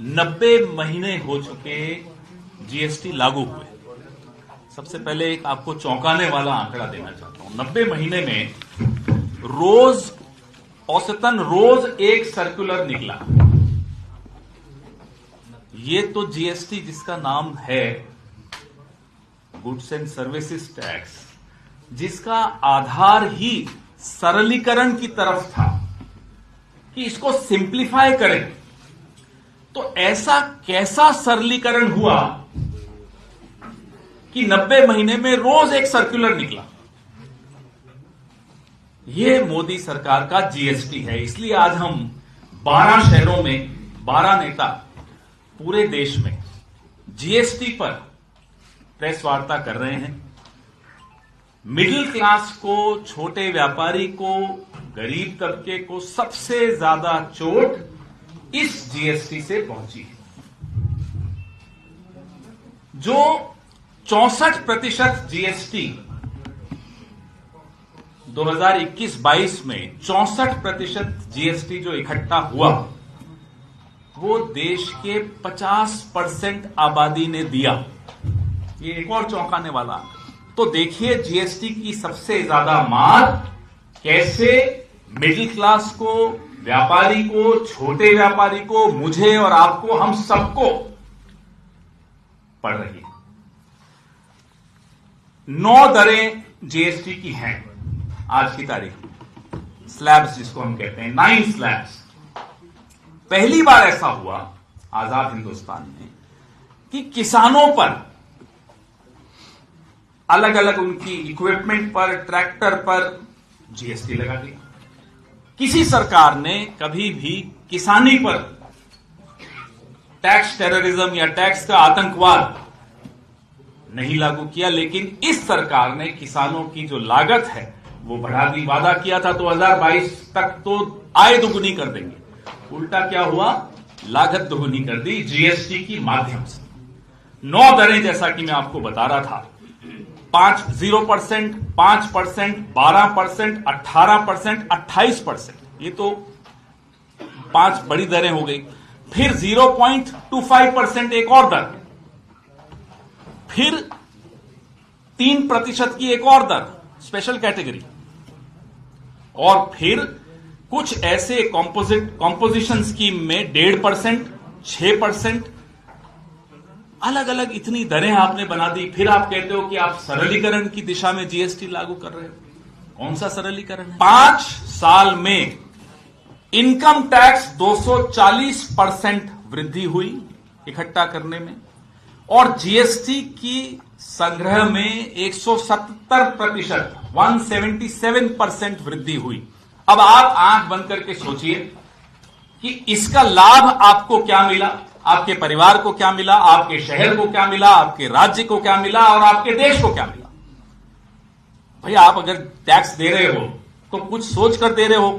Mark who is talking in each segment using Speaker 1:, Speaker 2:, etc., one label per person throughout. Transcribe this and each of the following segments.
Speaker 1: 90 महीने हो चुके जीएसटी लागू हुए। सबसे पहले एक आपको चौंकाने वाला आंकड़ा देना चाहता हूं। 90 महीने में औसतन रोज एक सर्कुलर निकला। ये तो जीएसटी जिसका नाम है गुड्स एंड सर्विसेज टैक्स, जिसका आधार ही सरलीकरण की तरफ था कि इसको सिंप्लीफाई करें, तो ऐसा कैसा सरलीकरण हुआ कि 90 महीने में रोज एक सर्कुलर निकला। यह मोदी सरकार का जीएसटी है। इसलिए आज हम 12 शहरों में 12 नेता पूरे देश में जीएसटी पर प्रेस वार्ता कर रहे हैं। मिडिल क्लास को, छोटे व्यापारी को, गरीब तबके को सबसे ज्यादा चोट इस जीएसटी से पहुंची है। जो 64% जीएसटी 2021-22 में 64% जीएसटी जो इकट्ठा हुआ, वो देश के 50% आबादी ने दिया। ये एक और चौंकाने वाला। तो देखिए जीएसटी की सबसे ज्यादा मार कैसे मिडिल क्लास को, व्यापारी को, छोटे व्यापारी को, मुझे और आपको, हम सबको पड़ रही है। 9 दरें जीएसटी की हैं आज की तारीख में, स्लैब्स जिसको हम कहते हैं, 9 स्लैब्स। पहली बार ऐसा हुआ आजाद हिंदुस्तान में कि किसानों पर अलग अलग उनकी इक्विपमेंट पर, ट्रैक्टर पर जीएसटी लगा दिया। किसी सरकार ने कभी भी किसानी पर टैक्स टेररिज्म या टैक्स का आतंकवाद नहीं लागू किया, लेकिन इस सरकार ने किसानों की जो लागत है वो बढ़ा दी। वादा किया था 2022 तक तो आय दुगुनी कर देंगे, उल्टा क्या हुआ, लागत दुगुनी कर दी जीएसटी की माध्यम से। 9 दरें जैसा कि मैं आपको बता रहा था, 0%, 5%, 12%, 18%, 28%, ये तो 5 बड़ी दरें हो गई। फिर 0.25% एक और दर, फिर 3% की एक और दर स्पेशल कैटेगरी, और फिर कुछ ऐसे कॉम्पोजिशन स्कीम में 1.5%, 6%, अलग अलग इतनी दरें आपने बना दी। फिर आप कहते हो कि आप सरलीकरण की दिशा में जीएसटी लागू कर रहे हो। कौन सा सरलीकरण है? 5 साल में इनकम टैक्स 240% वृद्धि हुई इकट्ठा करने में, और जीएसटी की संग्रह में 177%, 177% वृद्धि हुई। अब आप आंख बंद करके सोचिए कि इसका लाभ आपको क्या मिला, आपके परिवार को क्या मिला, आपके शहर को क्या मिला, आपके राज्य को क्या मिला, और आपके देश को क्या मिला। भाई आप अगर टैक्स दे रहे हो तो कुछ सोच कर दे रहे हो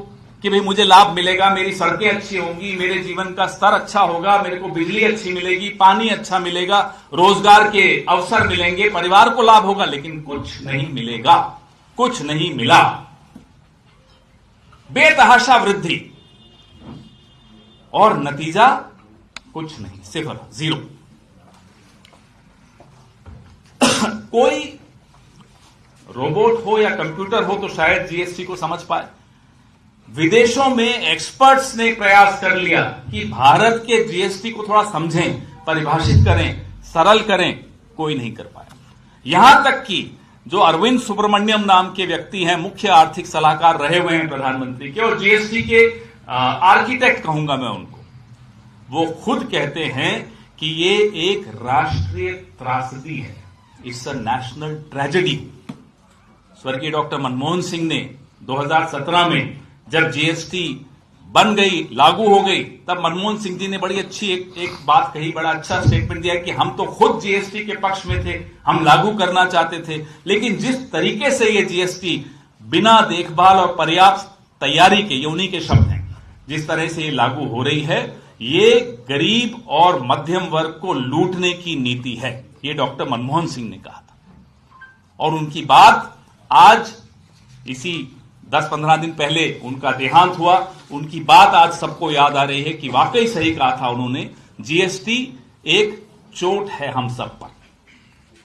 Speaker 1: कि भाई मुझे लाभ मिलेगा, मेरी सड़कें अच्छी होंगी, मेरे जीवन का स्तर अच्छा होगा, मेरे को बिजली अच्छी मिलेगी, पानी अच्छा मिलेगा, रोजगार के अवसर मिलेंगे, परिवार को लाभ होगा। लेकिन कुछ नहीं मिलेगा, कुछ नहीं मिला। बेतहाशा वृद्धि और नतीजा कुछ नहीं, 0। कोई रोबोट हो या कंप्यूटर हो तो शायद जीएसटी को समझ पाए। विदेशों में एक्सपर्ट्स ने प्रयास कर लिया कि भारत के जीएसटी को थोड़ा समझें, परिभाषित करें, सरल करें, कोई नहीं कर पाया। यहां तक कि जो अरविंद सुब्रमण्यम नाम के व्यक्ति हैं, मुख्य आर्थिक सलाहकार रहे हुए हैं प्रधानमंत्री के और जीएसटी के आर्किटेक्ट कहूंगा मैं उनको, वो खुद कहते हैं कि ये एक राष्ट्रीय त्रासदी है, इट्स अ नेशनल ट्रेजेडी। स्वर्गीय डॉक्टर मनमोहन सिंह ने 2017 में जब जीएसटी बन गई, लागू हो गई, तब मनमोहन सिंह जी ने बड़ी अच्छी एक बात कही, बड़ा अच्छा स्टेटमेंट दिया कि हम तो खुद जीएसटी के पक्ष में थे, हम लागू करना चाहते थे, लेकिन जिस तरीके से ये जीएसटी बिना देखभाल और पर्याप्त तैयारी के, ये उन्हीं के शब्द हैं, जिस तरह से ये लागू हो रही है, ये गरीब और मध्यम वर्ग को लूटने की नीति है। ये डॉक्टर मनमोहन सिंह ने कहा था, और उनकी बात आज इसी 10-15 दिन पहले उनका देहांत हुआ, उनकी बात आज सबको याद आ रही है कि वाकई सही कहा था उन्होंने। जीएसटी एक चोट है हम सब पर।